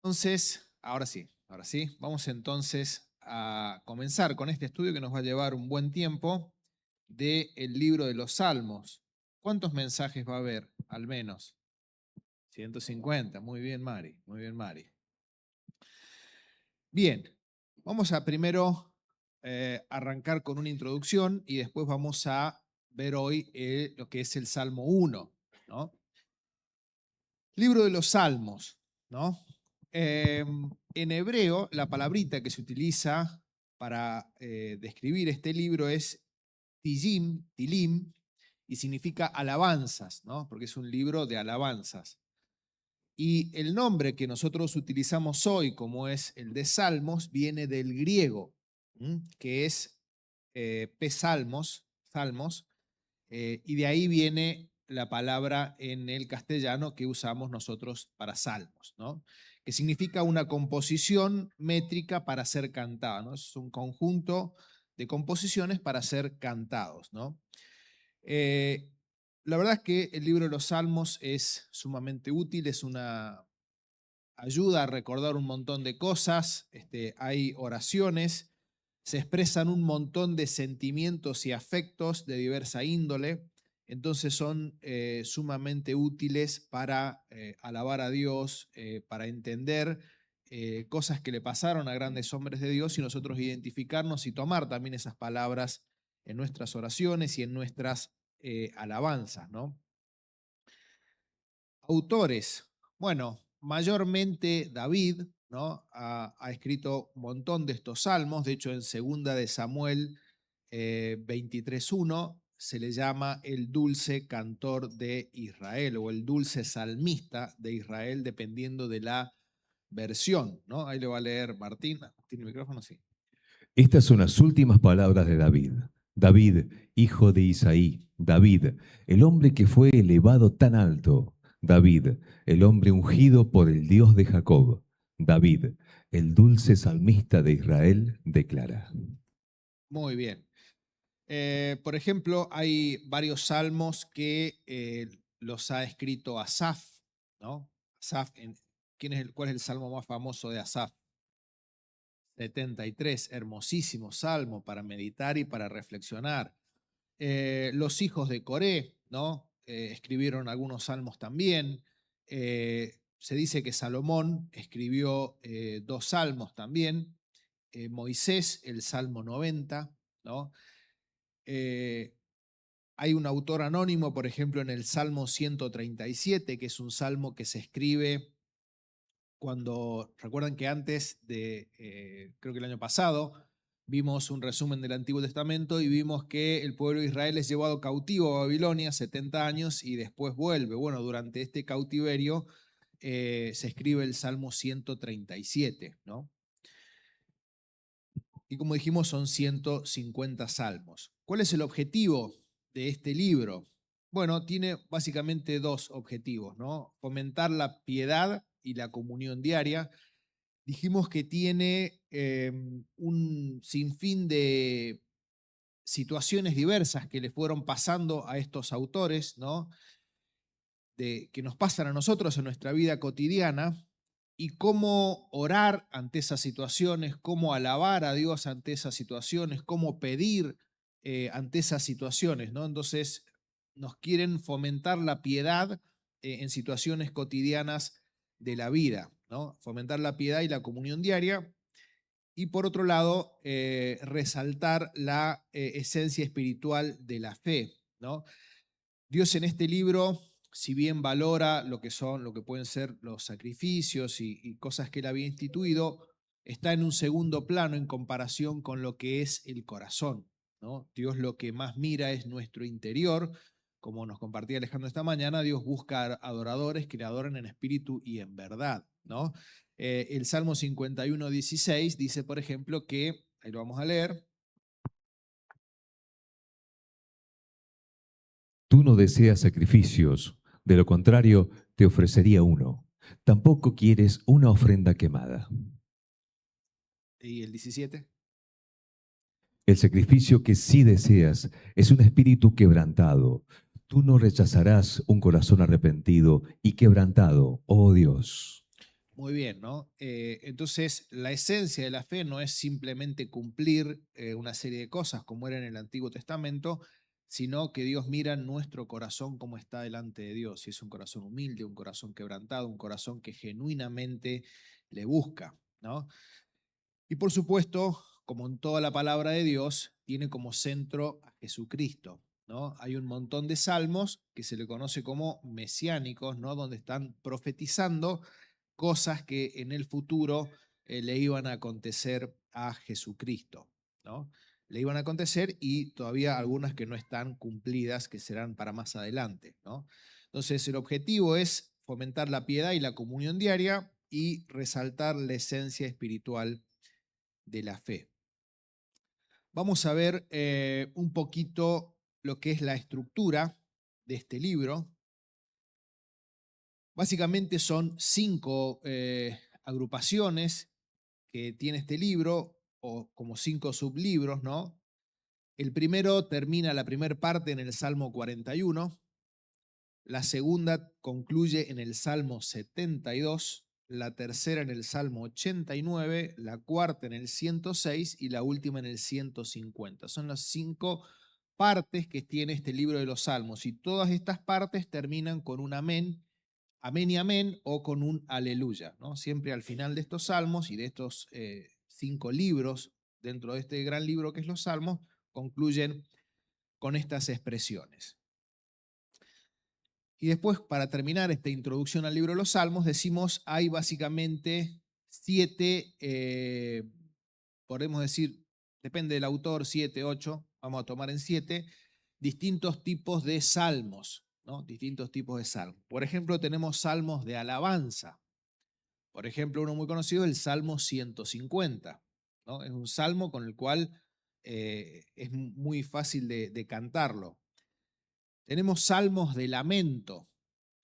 Entonces, ahora sí, vamos entonces a comenzar con este estudio que nos va a llevar un buen tiempo del libro de los Salmos. ¿Cuántos mensajes va a haber? Al menos 150. Muy bien, Mari, muy bien, Mari. Bien, vamos a primero arrancar con una introducción y después vamos a ver hoy lo que es el Salmo 1, ¿no? Libro de los Salmos, ¿no? En hebreo, la palabrita que se utiliza para describir este libro es tilim, y significa alabanzas, ¿no? Porque es un libro de alabanzas. Y el nombre que nosotros utilizamos hoy, como es el de Salmos, viene del griego, que es pesalmos, salmos, y de ahí viene la palabra en el castellano que usamos nosotros para salmos, ¿no? Que significa una composición métrica para ser cantada, ¿no? Es un conjunto de composiciones para ser cantados, ¿no? La verdad es que el libro de los Salmos es sumamente útil, es una ayuda a recordar un montón de cosas, hay oraciones, se expresan un montón de sentimientos y afectos de diversa índole, entonces son sumamente útiles para alabar a Dios, para entender cosas que le pasaron a grandes hombres de Dios y nosotros identificarnos y tomar también esas palabras en nuestras oraciones y en nuestras alabanzas, ¿no? Autores, bueno, mayormente David, ¿no? Ha escrito un montón de estos salmos, de hecho en segunda de Samuel 23:1 se le llama el dulce cantor de Israel o el dulce salmista de Israel, dependiendo de la versión, ¿no? Ahí le va a leer Martín. ¿Tiene el micrófono? Sí. Estas son las últimas palabras de David. David, hijo de Isaí. David, el hombre que fue elevado tan alto. David, el hombre ungido por el Dios de Jacob. David, el dulce salmista de Israel, declara. Muy bien. Por ejemplo, hay varios salmos que los ha escrito Asaf, ¿no? Asaf, ¿cuál es el salmo más famoso de Asaf? 73, hermosísimo salmo para meditar y para reflexionar. Los hijos de Coré, ¿no? Escribieron algunos salmos también. Se dice que Salomón escribió 2 salmos también. Moisés, el Salmo 90, ¿no? Hay un autor anónimo, por ejemplo, en el Salmo 137, que es un salmo que se escribe cuando, recuerdan que antes de, creo que el año pasado, vimos un resumen del Antiguo Testamento y vimos que el pueblo de Israel es llevado cautivo a Babilonia 70 años y después vuelve. Bueno, durante este cautiverio se escribe el Salmo 137, ¿no? Y como dijimos, son 150 salmos. ¿Cuál es el objetivo de este libro? Bueno, tiene básicamente 2 objetivos, ¿no? Fomentar la piedad y la comunión diaria. Dijimos que tiene un sinfín de situaciones diversas que le fueron pasando a estos autores, ¿no? Que nos pasan a nosotros en nuestra vida cotidiana, y cómo orar ante esas situaciones, cómo alabar a Dios ante esas situaciones, cómo pedir ante esas situaciones, ¿no? Entonces, nos quieren fomentar la piedad en situaciones cotidianas de la vida, ¿no? Fomentar la piedad y la comunión diaria. Y por otro lado, resaltar la esencia espiritual de la fe, ¿no? Dios en este libro, si bien valora lo que pueden ser los sacrificios y cosas que él había instituido, está en un segundo plano en comparación con lo que es el corazón, ¿no? Dios lo que más mira es nuestro interior. Como nos compartía Alejandro esta mañana, Dios busca adoradores que le adoren en espíritu y en verdad, ¿no? El Salmo 51:16 dice, por ejemplo, que, ahí lo vamos a leer, Tú no deseas sacrificios, de lo contrario te ofrecería uno. Tampoco quieres una ofrenda quemada. y el 17. El sacrificio que sí deseas es un espíritu quebrantado. Tú no rechazarás un corazón arrepentido y quebrantado, oh Dios. Muy bien, ¿no? Entonces, la esencia de la fe no es simplemente cumplir una serie de cosas como era en el Antiguo Testamento, sino que Dios mira nuestro corazón como está delante de Dios. Si es un corazón humilde, un corazón quebrantado, un corazón que genuinamente le busca, ¿no? Y por supuesto, como en toda la palabra de Dios, tiene como centro a Jesucristo, ¿no? Hay un montón de salmos que se le conoce como mesiánicos, ¿no? Donde están profetizando cosas que en el futuro le iban a acontecer a Jesucristo, ¿no? Le iban a acontecer y todavía algunas que no están cumplidas, que serán para más adelante, ¿no? Entonces, el objetivo es fomentar la piedad y la comunión diaria y resaltar la esencia espiritual de la fe. Vamos a ver un poquito lo que es la estructura de este libro. Básicamente son 5 agrupaciones que tiene este libro, o como 5 sublibros, ¿no? El primero termina la primera parte en el Salmo 41, la segunda concluye en el Salmo 72, la tercera en el Salmo 89, la cuarta en el 106 y la última en el 150. Son las 5 partes que tiene este libro de los Salmos y todas estas partes terminan con un amén, amén y amén o con un aleluya, ¿no? Siempre al final de estos salmos y de estos 5 libros dentro de este gran libro que es los Salmos, concluyen con estas expresiones. Y después, para terminar esta introducción al libro de los Salmos, decimos hay básicamente 7, podemos decir, depende del autor, 7, 8, vamos a tomar en 7, distintos tipos de salmos, ¿no? Distintos tipos de salmos. Por ejemplo, tenemos salmos de alabanza. Por ejemplo, uno muy conocido es el Salmo 150, ¿no? Es un salmo con el cual es muy fácil de cantarlo. Tenemos salmos de lamento.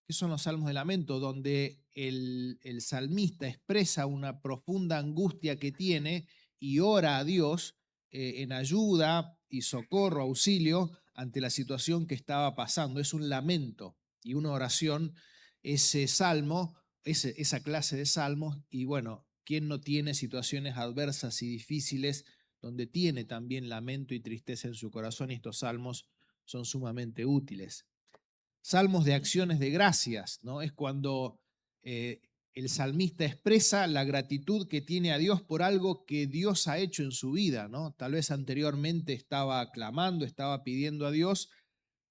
¿Qué son los salmos de lamento? Donde el salmista expresa una profunda angustia que tiene y ora a Dios en ayuda y socorro, auxilio ante la situación que estaba pasando. Es un lamento y una oración, ese salmo, esa clase de salmos. Y bueno, ¿quién no tiene situaciones adversas y difíciles donde tiene también lamento y tristeza en su corazón? Y estos salmos son sumamente útiles. Salmos de acciones de gracias, ¿no? Es cuando el salmista expresa la gratitud que tiene a Dios por algo que Dios ha hecho en su vida, ¿no? Tal vez anteriormente estaba clamando, estaba pidiendo a Dios,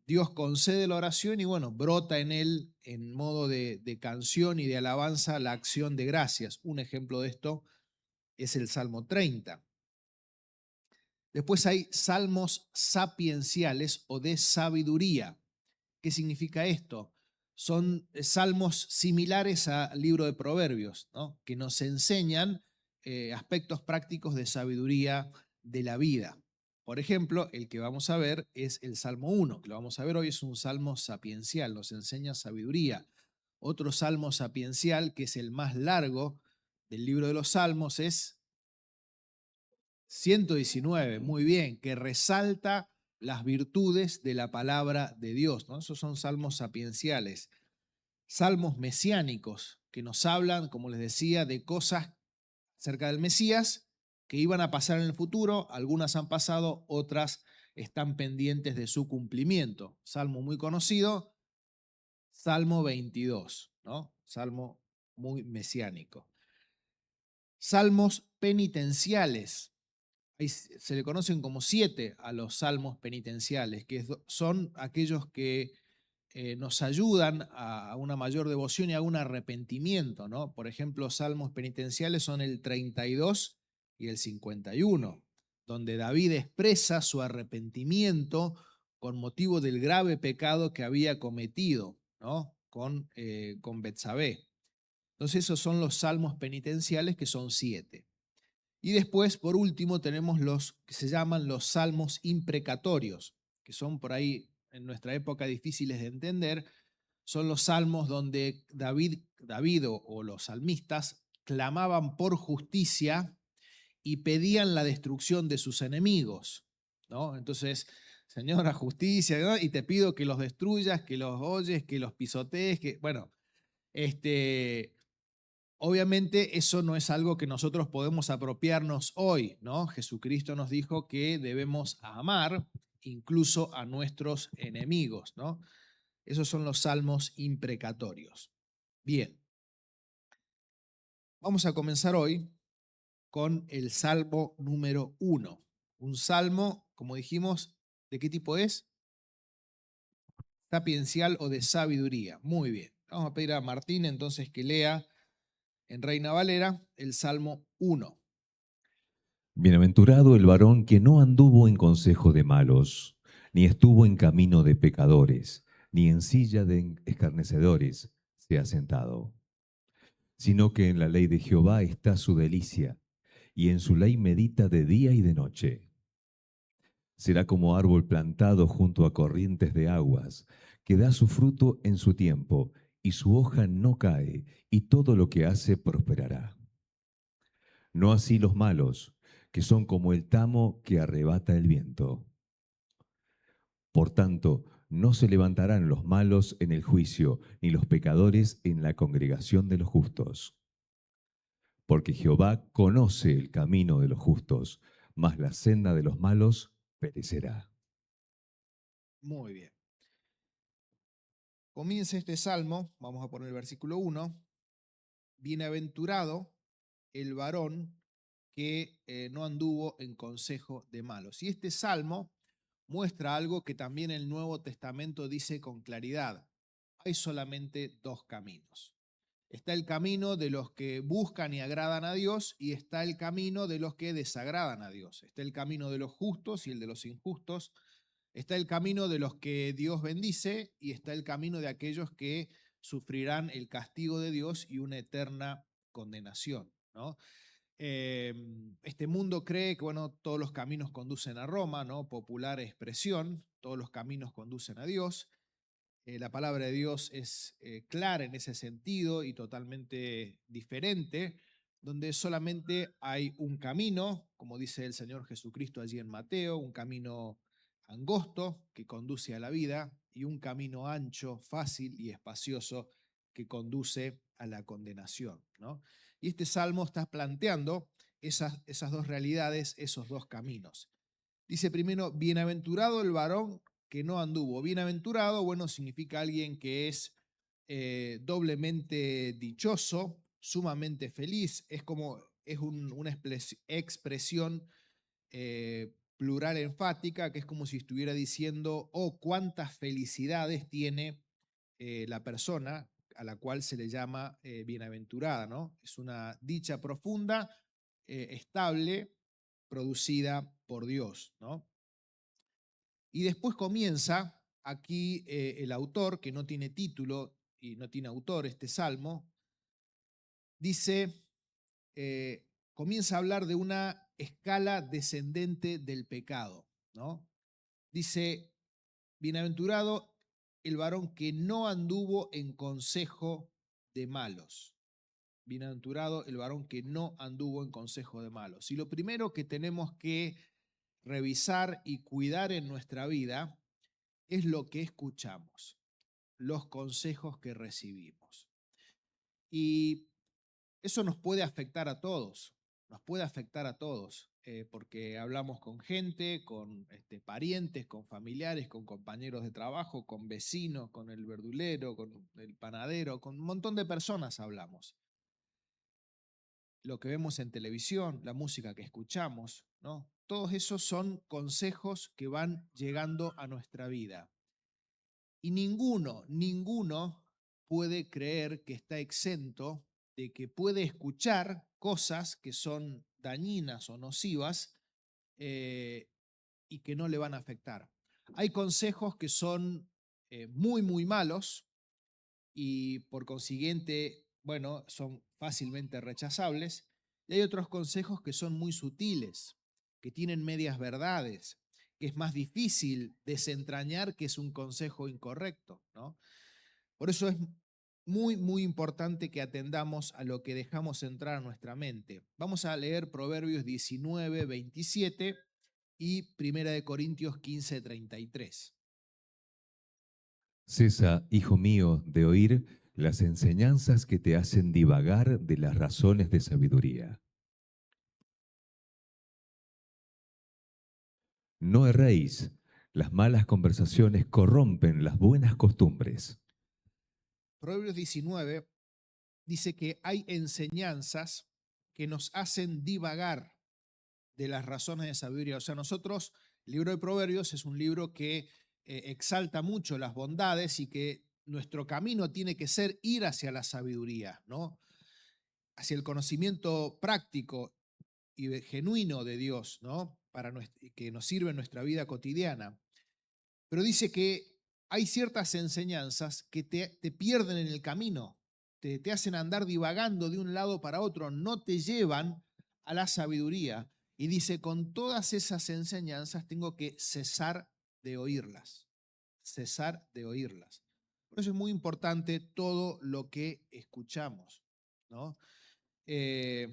Dios concede la oración y bueno, brota en él en modo de canción y de alabanza la acción de gracias. Un ejemplo de esto es el Salmo 30. Después hay salmos sapienciales o de sabiduría. ¿Qué significa esto? Son salmos similares al libro de Proverbios, ¿no? Que nos enseñan aspectos prácticos de sabiduría de la vida. Por ejemplo, el que vamos a ver es el Salmo 1, que lo vamos a ver hoy, es un salmo sapiencial, nos enseña sabiduría. Otro salmo sapiencial, que es el más largo del libro de los salmos, es 119, muy bien, que resalta las virtudes de la palabra de Dios, ¿no? Esos son salmos sapienciales. Salmos mesiánicos, que nos hablan, como les decía, de cosas acerca del Mesías que iban a pasar en el futuro, algunas han pasado, otras están pendientes de su cumplimiento. Salmo muy conocido, Salmo 22, ¿no? Salmo muy mesiánico. Salmos penitenciales. Se le conocen como 7 a los salmos penitenciales, que son aquellos que nos ayudan a una mayor devoción y a un arrepentimiento, ¿no? Por ejemplo, salmos penitenciales son el 32 y el 51, donde David expresa su arrepentimiento con motivo del grave pecado que había cometido, ¿no? Con Betsabé. Entonces esos son los salmos penitenciales, que son 7. Y después, por último, tenemos los que se llaman los salmos imprecatorios, que son por ahí en nuestra época difíciles de entender. Son los salmos donde David o los salmistas clamaban por justicia y pedían la destrucción de sus enemigos, ¿no? Entonces, Señora, justicia, ¿no? Y te pido que los destruyas, que los oyes, que los pisotees, que, bueno, este, Obviamente eso no es algo que nosotros podemos apropiarnos hoy, ¿no? Jesucristo nos dijo que debemos amar incluso a nuestros enemigos, ¿no? Esos son los salmos imprecatorios. Bien, vamos a comenzar hoy con el salmo número 1. Un salmo, como dijimos, ¿de qué tipo es? Sapiencial o de sabiduría. Muy bien. Vamos a pedir a Martín entonces que lea en Reina Valera el salmo 1. Bienaventurado el varón que no anduvo en consejo de malos, ni estuvo en camino de pecadores, ni en silla de escarnecedores se ha sentado, sino que en la ley de Jehová está su delicia, y en su ley medita de día y de noche. Será como árbol plantado junto a corrientes de aguas, que da su fruto en su tiempo, y su hoja no cae, y todo lo que hace prosperará. No así los malos, que son como el tamo que arrebata el viento. Por tanto, no se levantarán los malos en el juicio, ni los pecadores en la congregación de los justos. Porque Jehová conoce el camino de los justos, mas la senda de los malos perecerá. Muy bien. Comienza este salmo, vamos a poner el versículo 1. Bienaventurado el varón que no anduvo en consejo de malos. Y este salmo muestra algo que también el Nuevo Testamento dice con claridad. Hay solamente dos caminos. Está el camino de los que buscan y agradan a Dios y está el camino de los que desagradan a Dios. Está el camino de los justos y el de los injustos. Está el camino de los que Dios bendice y está el camino de aquellos que sufrirán el castigo de Dios y una eterna condenación, ¿no? Este mundo cree que, bueno, todos los caminos conducen a Roma, ¿no? Popular expresión, todos los caminos conducen a Dios. La palabra de Dios es clara en ese sentido y totalmente diferente, donde solamente hay un camino, como dice el Señor Jesucristo allí en Mateo, un camino angosto que conduce a la vida y un camino ancho, fácil y espacioso que conduce a la condenación, ¿no? Y este salmo está planteando esas dos realidades, esos dos caminos. Dice primero, bienaventurado el varón que no anduvo. Bienaventurado, bueno, significa alguien que es doblemente dichoso, sumamente feliz. Es una expresión plural enfática, que es como si estuviera diciendo, oh, cuántas felicidades tiene la persona a la cual se le llama bienaventurada, ¿no? Es una dicha profunda, estable, producida por Dios, ¿no? Y después comienza aquí el autor, que no tiene título y no tiene autor, este salmo, dice, comienza a hablar de una escala descendente del pecado, ¿no? Dice, bienaventurado el varón que no anduvo en consejo de malos. Bienaventurado el varón que no anduvo en consejo de malos. Y lo primero que tenemos que revisar y cuidar en nuestra vida es lo que escuchamos, los consejos que recibimos. Y eso nos puede afectar a todos, nos puede afectar a todos, porque hablamos con gente, con parientes, con familiares, con compañeros de trabajo, con vecinos, con el verdulero, con el panadero, con un montón de personas hablamos. Lo que vemos en televisión, la música que escuchamos, ¿no? Todos esos son consejos que van llegando a nuestra vida. Y ninguno puede creer que está exento de que puede escuchar cosas que son dañinas o nocivas y que no le van a afectar. Hay consejos que son muy malos y por consiguiente, bueno, son fácilmente rechazables. Y hay otros consejos que son muy sutiles, que tienen medias verdades, que es más difícil desentrañar que es un consejo incorrecto, ¿no? Por eso es muy importante que atendamos a lo que dejamos entrar a nuestra mente. Vamos a leer Proverbios 19, 27 y 1 Corintios 15, 33. Cesa, hijo mío, de oír las enseñanzas que te hacen divagar de las razones de sabiduría. No erréis, las malas conversaciones corrompen las buenas costumbres. Proverbios 19 dice que hay enseñanzas que nos hacen divagar de las razones de sabiduría. O sea, nosotros, el libro de Proverbios es un libro que exalta mucho las bondades y que nuestro camino tiene que ser ir hacia la sabiduría, ¿no? Hacia el conocimiento práctico y genuino de Dios, ¿no? Que nos sirve en nuestra vida cotidiana. Pero dice que hay ciertas enseñanzas que te pierden en el camino, te hacen andar divagando de un lado para otro, no te llevan a la sabiduría. Y dice, con todas esas enseñanzas tengo que cesar de oírlas, cesar de oírlas. Por eso es muy importante todo lo que escuchamos, ¿no? Y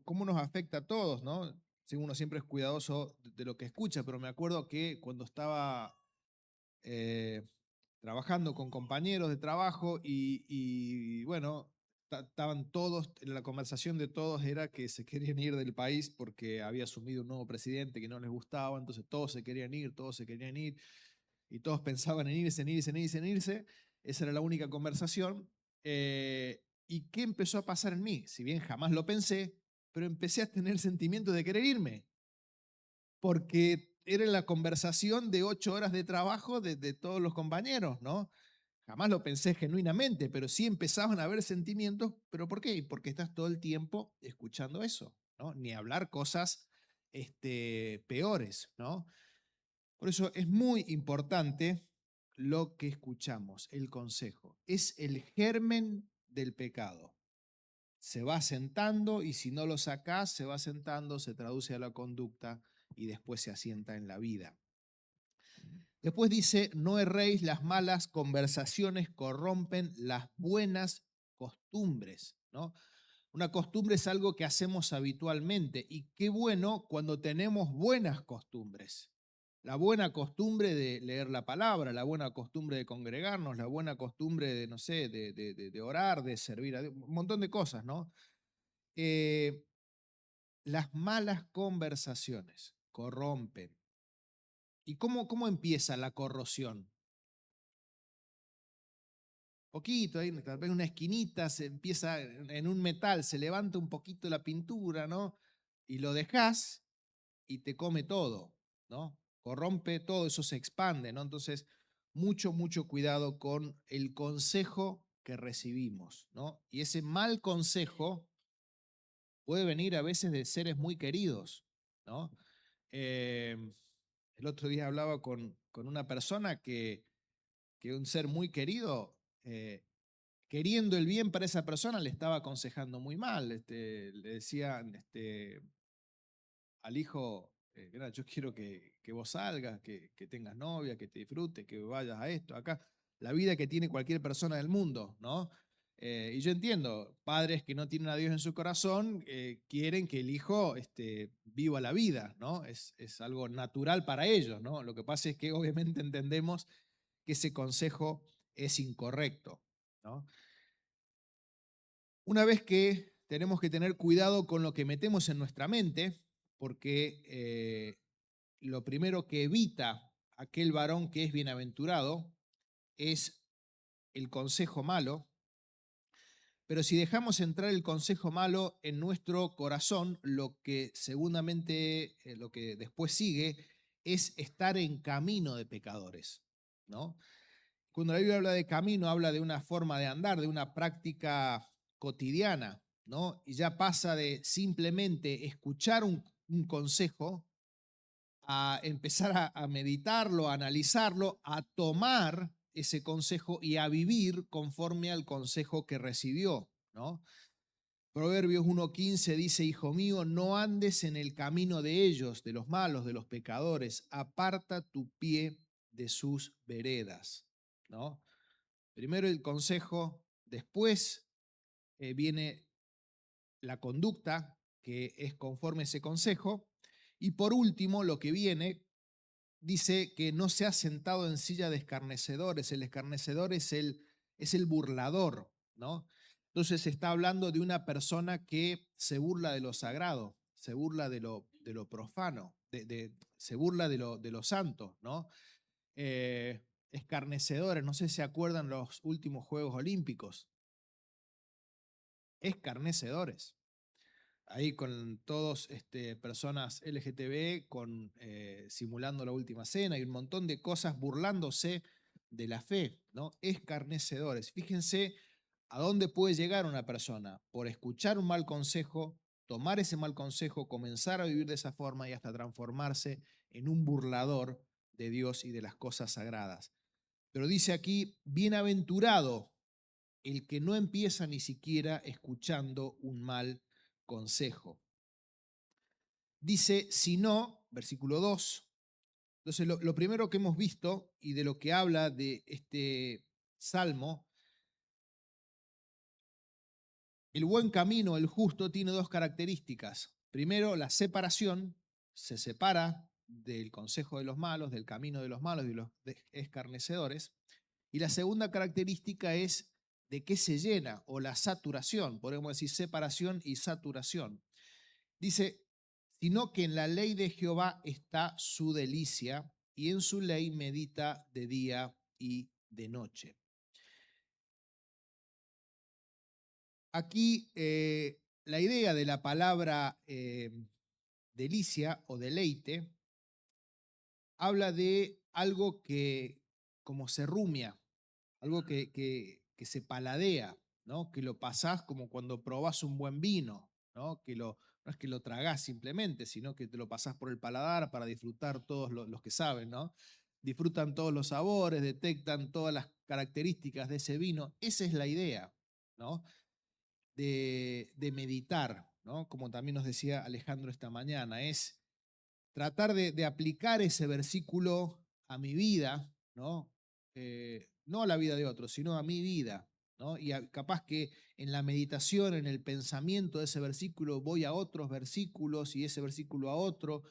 cómo nos afecta a todos, ¿no? Sí, uno siempre es cuidadoso de lo que escucha, pero me acuerdo que cuando estaba eh, trabajando con compañeros de trabajo y bueno, estaban todos, la conversación de todos era que se querían ir del país porque había asumido un nuevo presidente que no les gustaba, entonces todos se querían ir, todos se querían ir y todos pensaban en irse, en irse, en irse, en irse. Esa era la única conversación. ¿Y qué empezó a pasar en mí? Si bien jamás lo pensé, pero empecé a tener sentimientos de querer irme, porque era la conversación de 8 horas de trabajo de todos los compañeros, ¿no? Jamás lo pensé genuinamente, pero sí empezaban a haber sentimientos. ¿Pero por qué? Porque estás todo el tiempo escuchando eso, ¿no? Ni hablar cosas peores, ¿no? Por eso es muy importante lo que escuchamos, el consejo. Es el germen del pecado. Se va sentando y si no lo sacás, se va sentando, se traduce a la conducta y después se asienta en la vida. Después dice, no erréis, las malas conversaciones corrompen las buenas costumbres, ¿no? Una costumbre es algo que hacemos habitualmente y qué bueno cuando tenemos buenas costumbres. La buena costumbre de leer la palabra, la buena costumbre de congregarnos, la buena costumbre de, no sé, de orar, de servir a Dios, un montón de cosas, ¿no? Las malas conversaciones corrompen. ¿Y cómo empieza la corrosión? Poquito, ahí, tal vez una esquinita, se empieza en un metal, se levanta un poquito la pintura, ¿no? Y lo dejas y te come todo, ¿no? Corrompe todo, eso se expande, ¿no? Entonces, mucho cuidado con el consejo que recibimos, ¿no? Y ese mal consejo puede venir a veces de seres muy queridos, ¿no? Eh, el otro día hablaba con una persona que un ser muy querido, queriendo el bien para esa persona, le estaba aconsejando muy mal. Le decían al hijo, "Mira, yo quiero que vos salgas, que tengas novia, que te disfrutes, que vayas a esto, acá. La vida que tiene cualquier persona del mundo, ¿no? Y yo entiendo, padres que no tienen a Dios en su corazón quieren que el hijo viva la vida, ¿no? Es algo natural para ellos, ¿no? Lo que pasa es que obviamente entendemos que ese consejo es incorrecto, ¿no? Una vez que tenemos que tener cuidado con lo que metemos en nuestra mente, porque lo primero que evita aquel varón que es bienaventurado es el consejo malo, pero si dejamos entrar el consejo malo en nuestro corazón, lo que segundamente, lo que después sigue, es estar en camino de pecadores, ¿no? Cuando la Biblia habla de camino, habla de una forma de andar, de una práctica cotidiana, ¿no? Y ya pasa de simplemente escuchar un consejo a empezar a meditarlo, a analizarlo, a tomar ese consejo y a vivir conforme al consejo que recibió, ¿no? Proverbios 1:15 dice, hijo mío, no andes en el camino de ellos, de los malos, de los pecadores, aparta tu pie de sus veredas, ¿no? Primero el consejo, después viene la conducta, que es conforme a ese consejo, y por último lo que viene dice que no se ha sentado en silla de escarnecedores. El escarnecedor es es el burlador, ¿no? Entonces se está hablando de una persona que se burla de lo sagrado, se burla de lo profano, se burla de lo santo, ¿no? Escarnecedores, no sé si se acuerdan los últimos Juegos Olímpicos, escarnecedores. Ahí con todos personas LGTB simulando la última cena y un montón de cosas burlándose de la fe, ¿no? Escarnecedores. Fíjense a dónde puede llegar una persona por escuchar un mal consejo, tomar ese mal consejo, comenzar a vivir de esa forma y hasta transformarse en un burlador de Dios y de las cosas sagradas. Pero dice aquí, bienaventurado el que no empieza ni siquiera escuchando un mal consejo. Dice, si no, versículo 2. Entonces, lo primero que hemos visto y de lo que habla de este salmo, el buen camino, el justo, tiene dos características. Primero, la separación, se separa del consejo de los malos, del camino de los malos y de los escarnecedores. Y la segunda característica es de qué se llena, o la saturación, podemos decir separación y saturación. Dice, sino que en la ley de Jehová está su delicia, y en su ley medita de día y de noche. Aquí la idea de la palabra delicia o deleite habla de algo que como se rumia, algo que se paladea, ¿no? Que lo pasás como cuando probás un buen vino, ¿no? No es que lo tragás simplemente, sino que te lo pasás por el paladar para disfrutar todos los que saben, ¿no? Disfrutan todos los sabores, detectan todas las características de ese vino. Esa es la idea, ¿no? De meditar, ¿no? Como también nos decía Alejandro esta mañana, es tratar de aplicar ese versículo a mi vida, ¿no? No a la vida de otros, sino a mi vida, ¿no? Y capaz que en la meditación, en el pensamiento de ese versículo, voy a otros versículos y ese versículo a otro,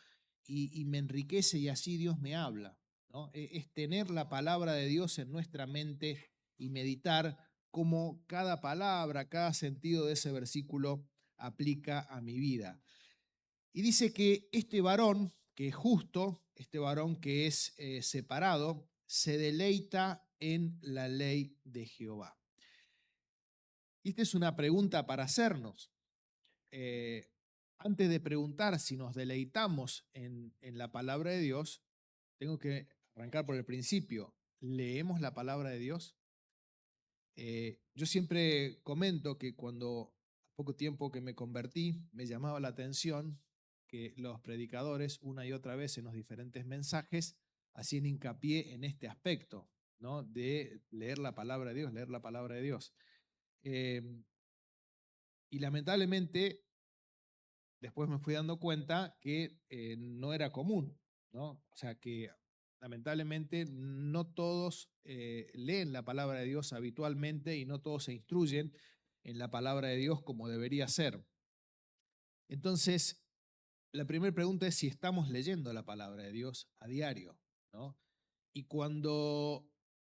y me enriquece y así Dios me habla, ¿no? Es tener la palabra de Dios en nuestra mente y meditar cómo cada palabra, cada sentido de ese versículo aplica a mi vida. Y dice que este varón, que es justo, este varón que es separado, se deleita en la ley de Jehová. Y esta es una pregunta para hacernos. Eh, Antes de preguntar si nos deleitamos en la palabra de Dios, tengo que arrancar por el principio. ¿Leemos la palabra de Dios? Yo siempre comento que cuando a poco tiempo que me convertí, me llamaba la atención que los predicadores una y otra vez en los diferentes mensajes hacían hincapié en este aspecto, ¿no? De leer la palabra de Dios, leer la palabra de Dios. Eh, y lamentablemente después me fui dando cuenta que no era común, ¿no? O sea que lamentablemente no todos leen la palabra de Dios habitualmente y no todos se instruyen en la palabra de Dios como debería ser. Entonces, la primera pregunta es si estamos leyendo la palabra de Dios a diario, ¿no? Y cuando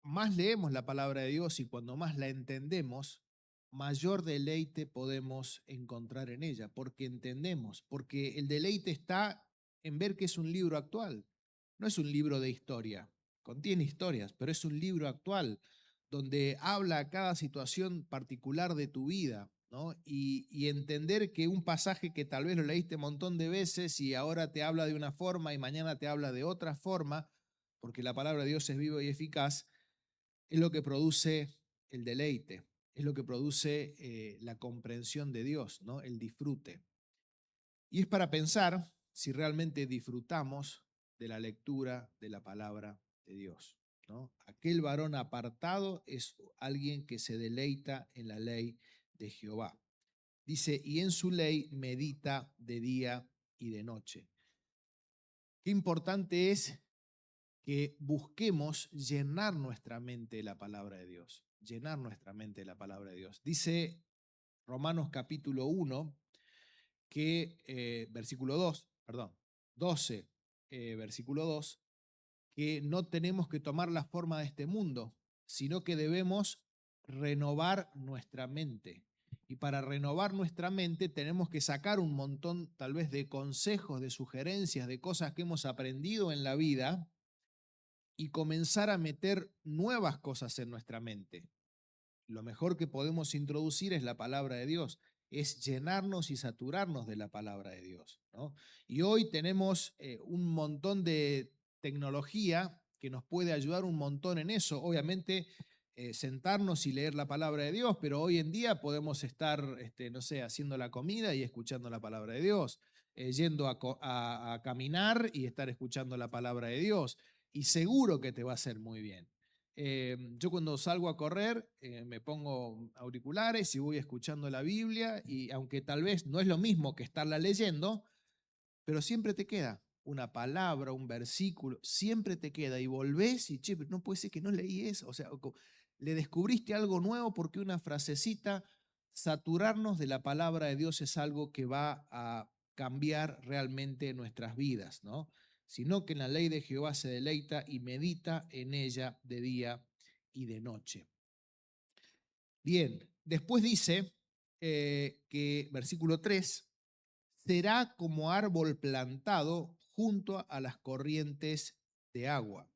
más leemos la palabra de Dios y cuando más la entendemos, mayor deleite podemos encontrar en ella, porque entendemos, porque el deleite está en ver que es un libro actual, no es un libro de historia, contiene historias, pero es un libro actual donde habla cada situación particular de tu vida, ¿no? Y entender que un pasaje que tal vez lo leíste un montón de veces y ahora te habla de una forma y mañana te habla de otra forma, porque la palabra de Dios es viva y eficaz, es lo que produce el deleite, es lo que produce la comprensión de Dios, ¿no? El disfrute. Y es para pensar si realmente disfrutamos de la lectura de la palabra de Dios, ¿no? Aquel varón apartado es alguien que se deleita en la ley de Jehová. Dice, y en su ley medita de día y de noche. Qué importante es que busquemos llenar nuestra mente de la palabra de Dios, llenar nuestra mente de la palabra de Dios. Dice Romanos capítulo 1, versículo 2, perdón, 12, versículo 2, que no tenemos que tomar la forma de este mundo, sino que debemos renovar nuestra mente. Y para renovar nuestra mente tenemos que sacar un montón tal vez de consejos, de sugerencias, de cosas que hemos aprendido en la vida y comenzar a meter nuevas cosas en nuestra mente. Lo mejor que podemos introducir es la palabra de Dios, es llenarnos y saturarnos de la palabra de Dios, ¿no? Y hoy tenemos un montón de tecnología que nos puede ayudar un montón en eso. Obviamente, sentarnos y leer la palabra de Dios, pero hoy en día podemos estar, no sé, haciendo la comida y escuchando la palabra de Dios, yendo a caminar y estar escuchando la palabra de Dios. Y seguro que te va a hacer muy bien. Yo cuando salgo a correr me pongo auriculares y voy escuchando la Biblia y aunque tal vez no es lo mismo que estarla leyendo, pero siempre te queda una palabra, un versículo, siempre te queda y volvés y, che, pero no puede ser que no leí eso. O sea, le descubriste algo nuevo porque una frasecita, saturarnos de la palabra de Dios es algo que va a cambiar realmente nuestras vidas, ¿no? Sino que en la ley de Jehová se deleita y medita en ella de día y de noche. Bien, después dice que, versículo 3, será como árbol plantado junto a las corrientes de agua.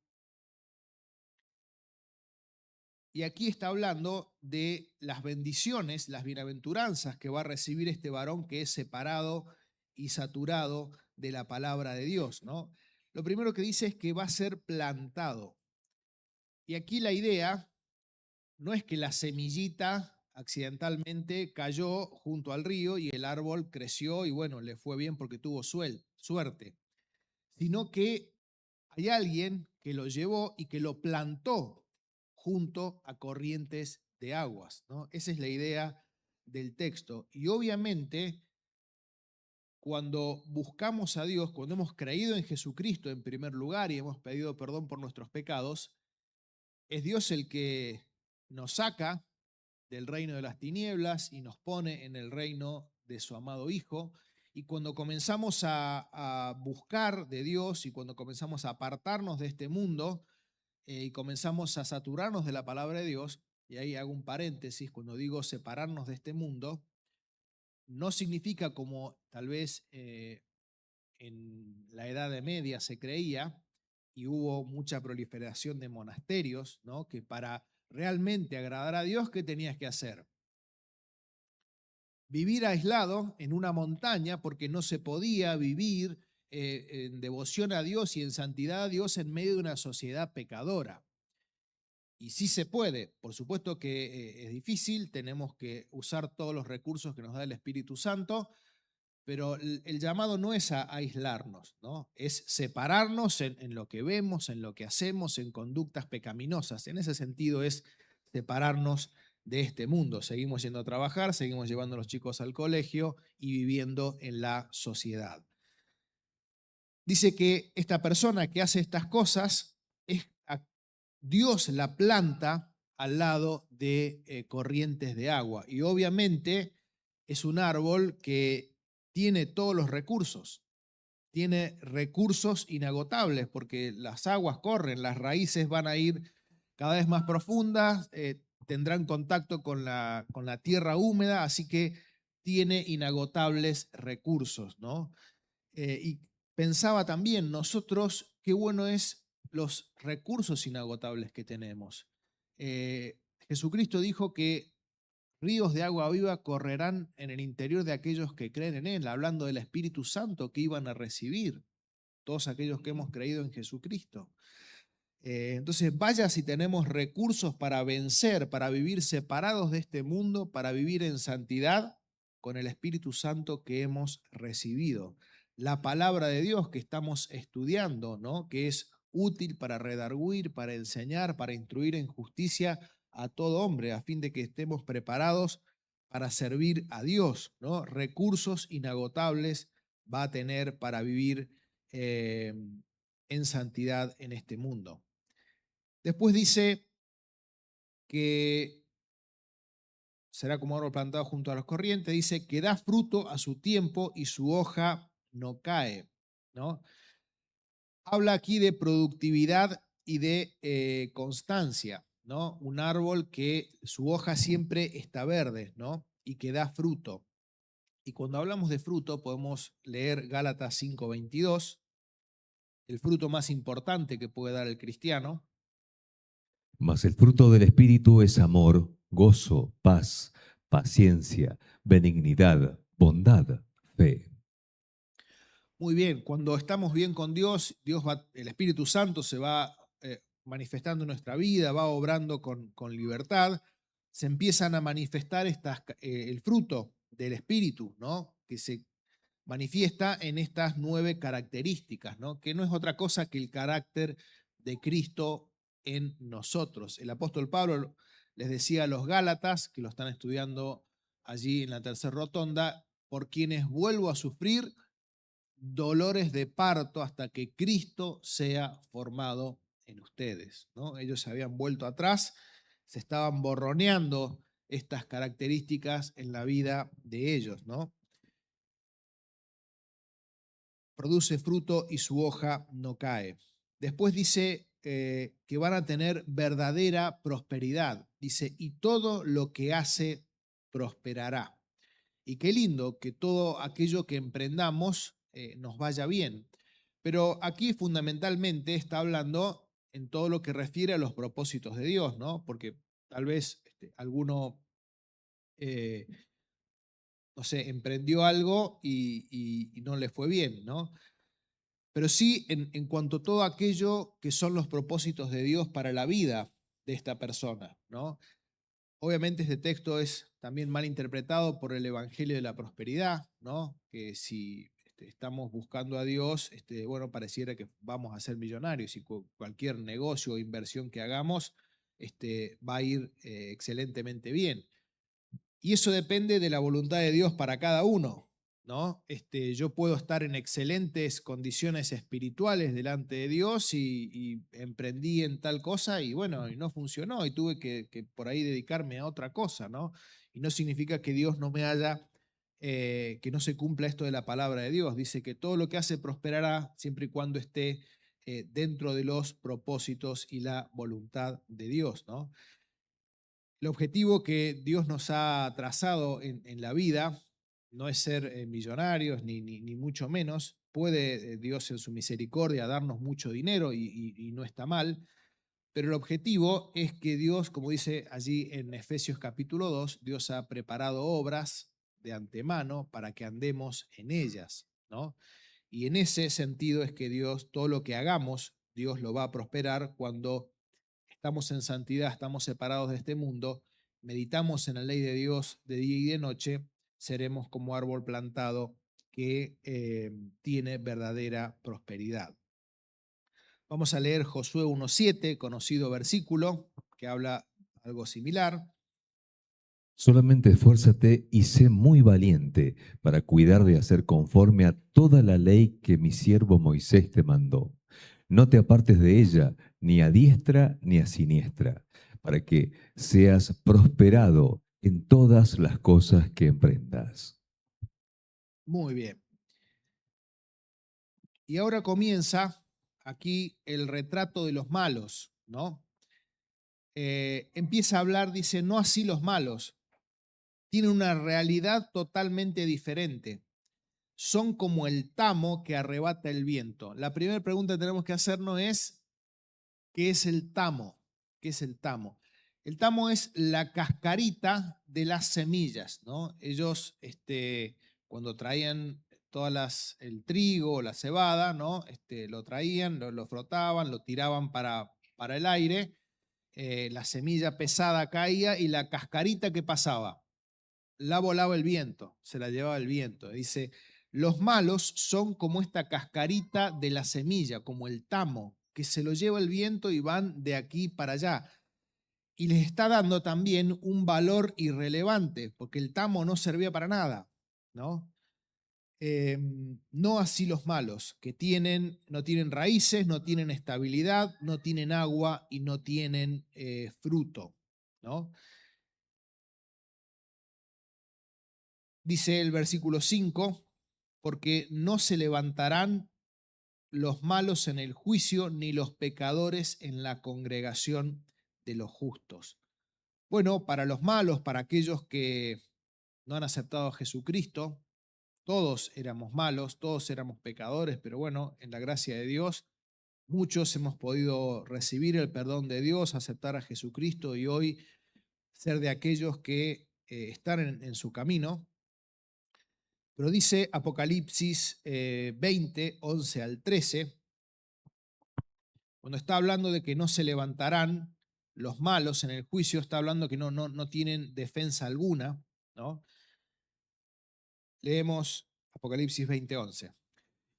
Y aquí está hablando de las bendiciones, las bienaventuranzas que va a recibir este varón que es separado y saturado de la palabra de Dios, ¿no? Lo primero que dice es que va a ser plantado. Y aquí la idea no es que la semillita accidentalmente cayó junto al río y el árbol creció y bueno, le fue bien porque tuvo suerte, sino que hay alguien que lo llevó y que lo plantó junto a corrientes de aguas, ¿no? Esa es la idea del texto. Y obviamente, cuando buscamos a Dios, cuando hemos creído en Jesucristo en primer lugar y hemos pedido perdón por nuestros pecados, es Dios el que nos saca del reino de las tinieblas y nos pone en el reino de su amado Hijo. Y cuando comenzamos a buscar de Dios y cuando comenzamos a apartarnos de este mundo y comenzamos a saturarnos de la palabra de Dios, y ahí hago un paréntesis, cuando digo separarnos de este mundo, no significa como tal vez en la Edad Media se creía, y hubo mucha proliferación de monasterios, ¿no? Que para realmente agradar a Dios, ¿qué tenías que hacer? Vivir aislado en una montaña porque no se podía vivir en devoción a Dios y en santidad a Dios en medio de una sociedad pecadora. Y sí se puede, por supuesto que es difícil, tenemos que usar todos los recursos que nos da el Espíritu Santo, pero el llamado no es a aislarnos, ¿no? Es separarnos en lo que vemos, en lo que hacemos, en conductas pecaminosas. En ese sentido es separarnos de este mundo. Seguimos yendo a trabajar, seguimos llevando a los chicos al colegio y viviendo en la sociedad. Dice que esta persona que hace estas cosas, Dios la planta al lado de corrientes de agua. Y obviamente es un árbol que tiene todos los recursos. Tiene recursos inagotables porque las aguas corren, las raíces van a ir cada vez más profundas, tendrán contacto con la tierra húmeda, así que tiene inagotables recursos, ¿no? Y pensaba también, nosotros, qué bueno es los recursos inagotables que tenemos. Jesucristo dijo que ríos de agua viva correrán en el interior de aquellos que creen en Él, hablando del Espíritu Santo que iban a recibir todos aquellos que hemos creído en Jesucristo. Entonces, vaya si tenemos recursos para vencer, para vivir separados de este mundo, para vivir en santidad con el Espíritu Santo que hemos recibido. La palabra de Dios que estamos estudiando, ¿no? Que es útil para redarguir, para enseñar, para instruir en justicia a todo hombre, a fin de que estemos preparados para servir a Dios, ¿no? Recursos inagotables va a tener para vivir en santidad en este mundo. Después dice que será como árbol plantado junto a las corrientes, dice que da fruto a su tiempo y su hoja no cae, ¿no? Habla aquí de productividad y de constancia. ¿no? Un árbol que su hoja siempre está verde, ¿no? Y que da fruto. Y cuando hablamos de fruto, podemos leer Gálatas 5:22, el fruto más importante que puede dar el cristiano. Mas el fruto del Espíritu es amor, gozo, paz, paciencia, benignidad, bondad, fe. Muy bien, cuando estamos bien con Dios, el Espíritu Santo se va manifestando en nuestra vida, va obrando con libertad, se empiezan a manifestar el fruto del Espíritu, ¿no? Que se manifiesta en estas 9 características, ¿no? Que no es otra cosa que el carácter de Cristo en nosotros. El apóstol Pablo les decía a los Gálatas, que lo están estudiando allí en la tercera rotonda, por quienes vuelvo a sufrir dolores de parto hasta que Cristo sea formado en ustedes, ¿no? Ellos se habían vuelto atrás, se estaban borroneando estas características en la vida de ellos, ¿no? Produce fruto y su hoja no cae. Después dice que van a tener verdadera prosperidad. Dice, y todo lo que hace prosperará. Y qué lindo que todo aquello que emprendamos nos vaya bien. Pero aquí fundamentalmente está hablando en todo lo que refiere a los propósitos de Dios, ¿no? Porque tal vez alguno, eh, no sé, emprendió algo y no le fue bien, ¿no? Pero sí en cuanto a todo aquello que son los propósitos de Dios para la vida de esta persona, ¿no? Obviamente este texto es también mal interpretado por el Evangelio de la Prosperidad, ¿no? Que si estamos buscando a Dios, bueno, pareciera que vamos a ser millonarios y cualquier negocio o inversión que hagamos va a ir excelentemente bien. Y eso depende de la voluntad de Dios para cada uno, ¿no? Yo puedo estar en excelentes condiciones espirituales delante de Dios y emprendí en tal cosa y bueno, y no funcionó y tuve que por ahí dedicarme a otra cosa, ¿no? Y no significa que Dios no me haya, que no se cumpla esto de la palabra de Dios. Dice que todo lo que hace prosperará siempre y cuando esté dentro de los propósitos y la voluntad de Dios, ¿no? El objetivo que Dios nos ha trazado en la vida no es ser millonarios, ni mucho menos. Puede Dios en su misericordia darnos mucho dinero y no está mal, pero el objetivo es que Dios, como dice allí en Efesios capítulo 2, Dios ha preparado obras de antemano para que andemos en ellas, ¿no? Y en ese sentido es que Dios, todo lo que hagamos, Dios lo va a prosperar cuando estamos en santidad, estamos separados de este mundo, meditamos en la ley de Dios de día y de noche, seremos como árbol plantado que tiene verdadera prosperidad. Vamos a leer Josué 1:7, conocido versículo que habla algo similar. Solamente esfuérzate y sé muy valiente para cuidar de hacer conforme a toda la ley que mi siervo Moisés te mandó. No te apartes de ella, ni a diestra ni a siniestra, para que seas prosperado en todas las cosas que emprendas. Muy bien. Y ahora comienza aquí el retrato de los malos, ¿no? Empieza a hablar, dice, no así los malos, tienen una realidad totalmente diferente. Son como el tamo que arrebata el viento. La primera pregunta que tenemos que hacernos es, ¿qué es el tamo? ¿Qué es el tamo? El tamo es la cascarita de las semillas, ¿no? Ellos, cuando traían el trigo, la cebada, ¿no? Lo traían, lo frotaban, lo tiraban para el aire, la semilla pesada caía y la cascarita que pasaba, la volaba el viento, se la llevaba el viento. Dice, los malos son como esta cascarita de la semilla, como el tamo, que se lo lleva el viento y van de aquí para allá. Y les está dando también un valor irrelevante, porque el tamo no servía para nada, ¿no? No así los malos, que no tienen raíces, no tienen estabilidad, no tienen agua y no tienen fruto, ¿no? Dice el versículo 5, porque no se levantarán los malos en el juicio, ni los pecadores en la congregación de los justos. Bueno, para los malos, para aquellos que no han aceptado a Jesucristo, todos éramos malos, todos éramos pecadores, pero bueno, en la gracia de Dios, muchos hemos podido recibir el perdón de Dios, aceptar a Jesucristo y hoy ser de aquellos que están en su camino. Pero dice Apocalipsis 20, 11 al 13, cuando está hablando de que no se levantarán los malos en el juicio, está hablando que no tienen defensa alguna, ¿no? Leemos Apocalipsis 20, 11.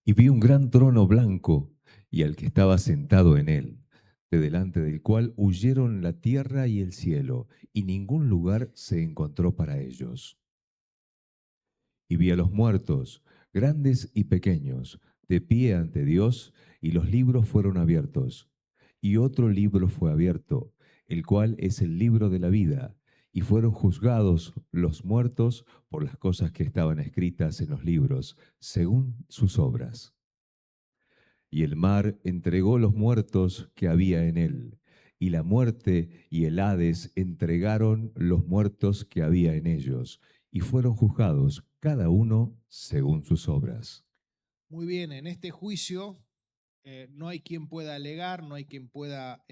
Y vi un gran trono blanco y al que estaba sentado en él, de delante del cual huyeron la tierra y el cielo, y ningún lugar se encontró para ellos. Y vi a los muertos, grandes y pequeños, de pie ante Dios, y los libros fueron abiertos. Y otro libro fue abierto, el cual es el libro de la vida, y fueron juzgados los muertos por las cosas que estaban escritas en los libros, según sus obras. Y el mar entregó los muertos que había en él, y la muerte y el Hades entregaron los muertos que había en ellos, y fueron juzgados cada uno según sus obras. Muy bien, en este juicio no hay quien pueda alegar, no hay quien pueda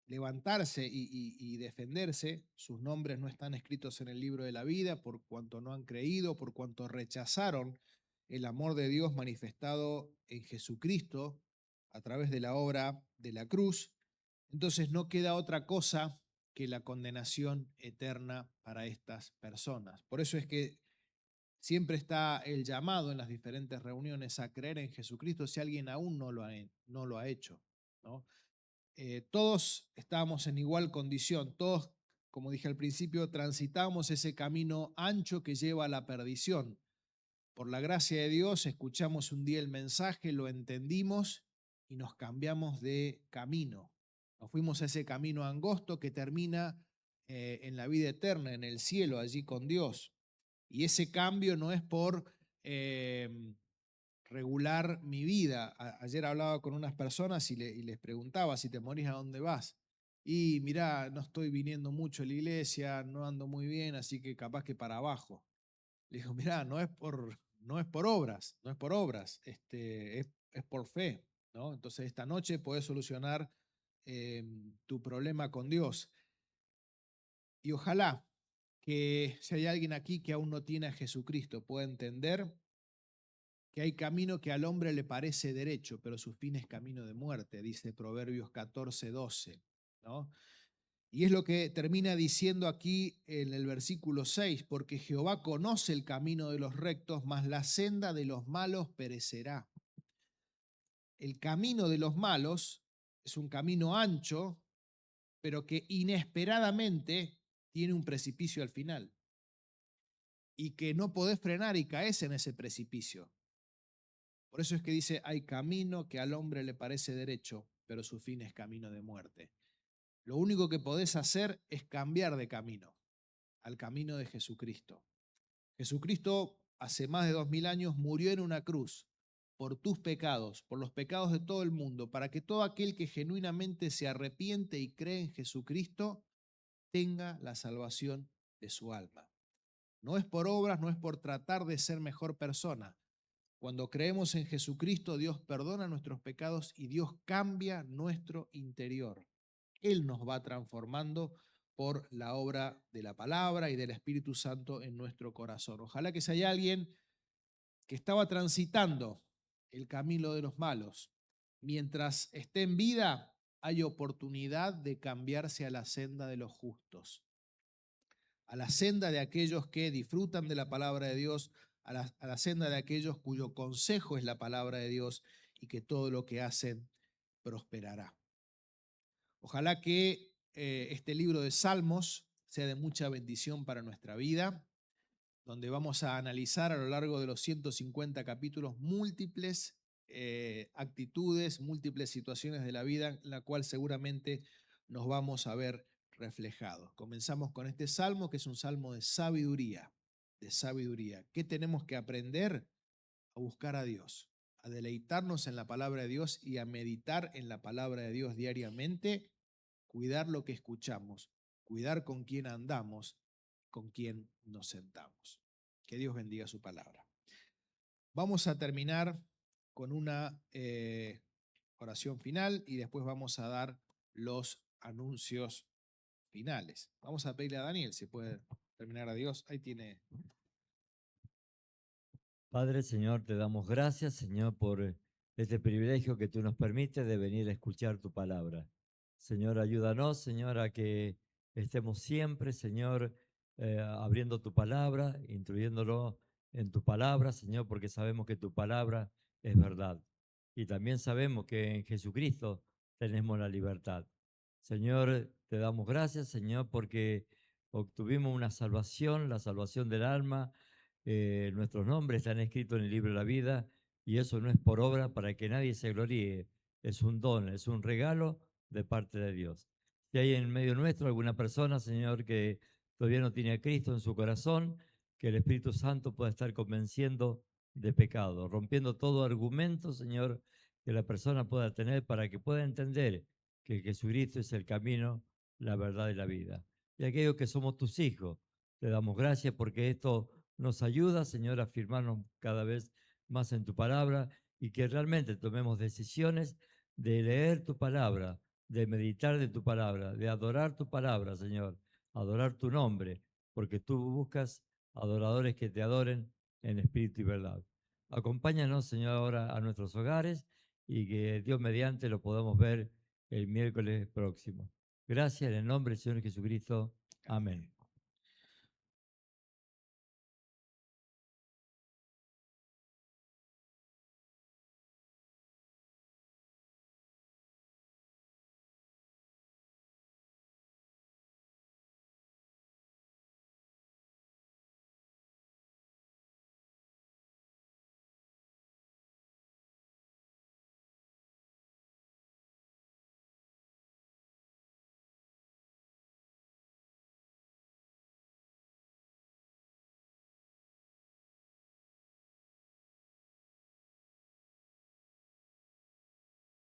levantarse y defenderse. Sus nombres no están escritos en el libro de la vida por cuanto no han creído, por cuanto rechazaron el amor de Dios manifestado en Jesucristo a través de la obra de la cruz. Entonces no queda otra cosa que la condenación eterna para estas personas. Por eso es que siempre está el llamado en las diferentes reuniones a creer en Jesucristo si alguien aún no lo ha hecho, ¿no? Todos estábamos en igual condición, todos, como dije al principio, transitamos ese camino ancho que lleva a la perdición. Por la gracia de Dios, escuchamos un día el mensaje, lo entendimos y nos cambiamos de camino. Nos fuimos a ese camino angosto que termina en la vida eterna, en el cielo, allí con Dios. Y ese cambio no es por regular mi vida. Ayer hablaba con unas personas y les preguntaba, si te morís, ¿a dónde vas? Y mirá, no estoy viniendo mucho a la iglesia, no ando muy bien, así que capaz que para abajo. Le digo, mirá, no es por obras, no es por obras, es por fe, ¿no? Entonces esta noche puedes solucionar tu problema con Dios. Y ojalá que si hay alguien aquí que aún no tiene a Jesucristo, pueda entender que hay camino que al hombre le parece derecho, pero su fin es camino de muerte, dice Proverbios 14, 12, ¿no? Y es lo que termina diciendo aquí en el versículo 6, porque Jehová conoce el camino de los rectos, mas la senda de los malos perecerá. El camino de los malos es un camino ancho, pero que inesperadamente tiene un precipicio al final y que no podés frenar y caes en ese precipicio. Por eso es que dice, hay camino que al hombre le parece derecho, pero su fin es camino de muerte. Lo único que podés hacer es cambiar de camino, al camino de Jesucristo. Jesucristo hace más de 2000 años murió en una cruz por tus pecados, por los pecados de todo el mundo, para que todo aquel que genuinamente se arrepiente y cree en Jesucristo tenga la salvación de su alma. No es por obras, no es por tratar de ser mejor persona. Cuando creemos en Jesucristo, Dios perdona nuestros pecados y Dios cambia nuestro interior. Él nos va transformando por la obra de la palabra y del Espíritu Santo en nuestro corazón. Ojalá que si hay alguien que estaba transitando el camino de los malos, mientras esté en vida, hay oportunidad de cambiarse a la senda de los justos, a la senda de aquellos que disfrutan de la palabra de Dios, a la senda de aquellos cuyo consejo es la palabra de Dios y que todo lo que hacen prosperará. Ojalá que este libro de Salmos sea de mucha bendición para nuestra vida, donde vamos a analizar a lo largo de los 150 capítulos múltiples actitudes, múltiples situaciones de la vida en la cual seguramente nos vamos a ver reflejados. Comenzamos con este salmo, que es un salmo de sabiduría, de sabiduría. ¿Qué tenemos que aprender? A buscar a Dios, a deleitarnos en la palabra de Dios y a meditar en la palabra de Dios diariamente cuidar lo que escuchamos, cuidar con quién andamos, con quién nos sentamos. Que Dios bendiga su palabra. Vamos a terminar con una oración final y después vamos a dar los anuncios finales. Vamos a pedirle a Daniel si puede terminar a Dios. Ahí tiene. Padre, Señor, te damos gracias, Señor, por este privilegio que tú nos permites de venir a escuchar tu palabra. Señor, ayúdanos, Señor, a que estemos siempre, Señor, abriendo tu palabra, instruyéndolo en tu palabra, Señor, porque sabemos que tu palabra es verdad. Y también sabemos que en Jesucristo tenemos la libertad. Señor, te damos gracias, Señor, porque obtuvimos una salvación, la salvación del alma. Nuestros nombres están escritos en el libro de la vida y eso no es por obra para que nadie se gloríe. Es un don, es un regalo de parte de Dios. Si hay en medio nuestro alguna persona, Señor, que todavía no tiene a Cristo en su corazón, que el Espíritu Santo pueda estar convenciendo de pecado, rompiendo todo argumento, Señor, que la persona pueda tener para que pueda entender que Jesucristo es el camino, la verdad y la vida. Y aquellos que somos tus hijos, te damos gracias porque esto nos ayuda, Señor, a afirmarnos cada vez más en tu palabra y que realmente tomemos decisiones de leer tu palabra, de meditar de tu palabra, de adorar tu palabra, Señor, adorar tu nombre, porque tú buscas adoradores que te adoren en espíritu y verdad. Acompáñanos, Señor, ahora a nuestros hogares y que Dios mediante lo podamos ver el miércoles próximo. Gracias en el nombre del Señor Jesucristo. Amén.